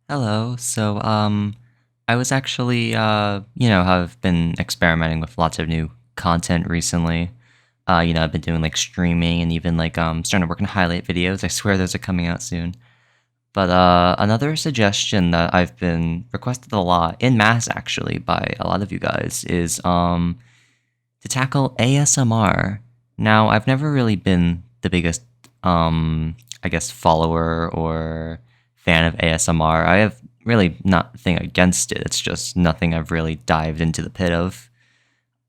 Hello. I was actually, have been experimenting with lots of new content recently. I've been doing like streaming and even starting to work on highlight videos. I swear those are coming out soon. But another suggestion that I've been requested a lot in mass actually by a lot of you guys is to tackle ASMR. Now, I've never really been the biggest, I guess, follower or fan of ASMR. I have really nothing against it. It's just nothing I've really dived into the pit of.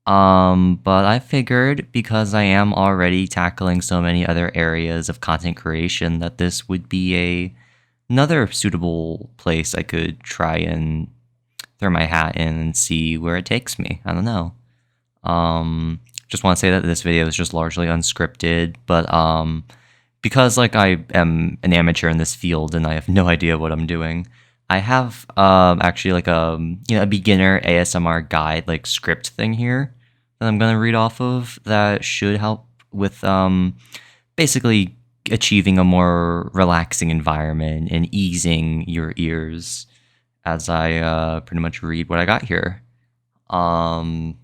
But I figured because I am already tackling so many other areas of content creation that this would be another suitable place I could try and throw my hat in and see where it takes me. I don't know. Just want to say that this video is just largely unscripted, but because I am an amateur in this field and I have no idea what I'm doing, I have actually a beginner ASMR guide script thing here that I'm gonna read off of that should help with basically achieving a more relaxing environment and easing your ears as I pretty much read what I got here. Um,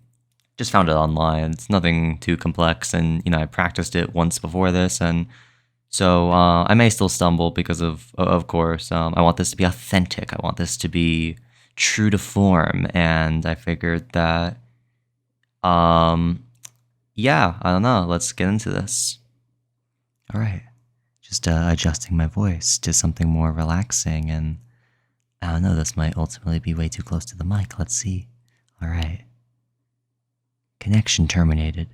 just found it online. It's nothing too complex, and I practiced it once before this, and so I may still stumble because of course, I want this to be authentic. I want this to be true to form, and I figured that, um, yeah, I don't know. Let's get into this. All right, just adjusting my voice to something more relaxing, and I don't know. This might ultimately be way too close to the mic. Let's see. All right. Connection terminated.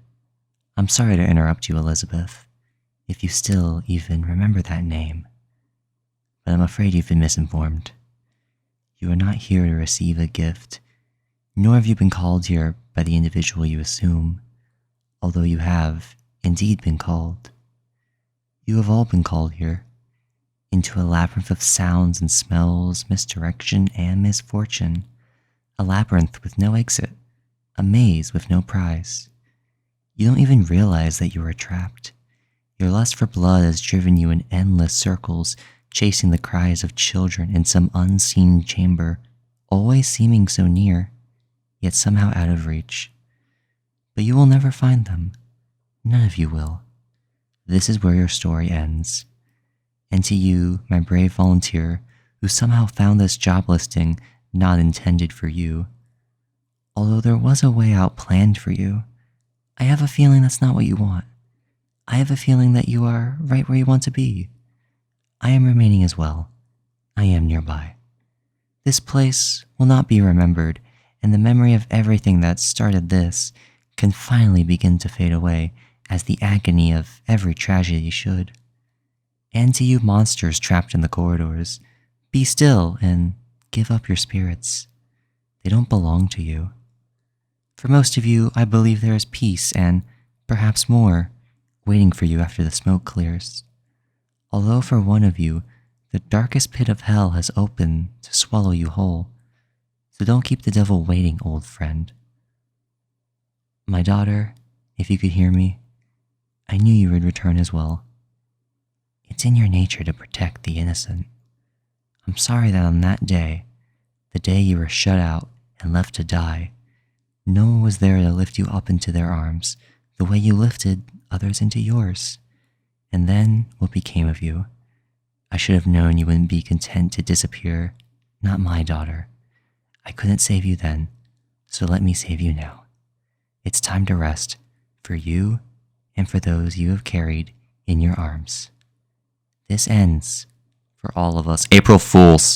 I'm sorry to interrupt you, Elizabeth, if you still even remember that name, but I'm afraid you've been misinformed. You are not here to receive a gift, nor have you been called here by the individual you assume, although you have indeed been called. You have all been called here, into a labyrinth of sounds and smells, misdirection and misfortune, a labyrinth with no exit, a maze with no prize. You don't even realize that you are trapped. Your lust for blood has driven you in endless circles, chasing the cries of children in some unseen chamber, always seeming so near, yet somehow out of reach. But you will never find them. None of you will. This is where your story ends. And to you, my brave volunteer, who somehow found this job listing not intended for you, although there was a way out planned for you, I have a feeling that's not what you want. I have a feeling that you are right where you want to be. I am remaining as well. I am nearby. This place will not be remembered, and the memory of everything that started this can finally begin to fade away as the agony of every tragedy should. And to you monsters trapped in the corridors, be still and give up your spirits. They don't belong to you. For most of you, I believe there is peace and, perhaps more, waiting for you after the smoke clears. Although for one of you, the darkest pit of hell has opened to swallow you whole. So don't keep the devil waiting, old friend. My daughter, if you could hear me, I knew you would return as well. It's in your nature to protect the innocent. I'm sorry that on that day, the day you were shut out and left to die, no one was there to lift you up into their arms the way you lifted others into yours. And then what became of you? I should have known you wouldn't be content to disappear. Not my daughter. I couldn't save you then, so let me save you now. It's time to rest, for you and for those you have carried in your arms. This ends for all of us. April Fools.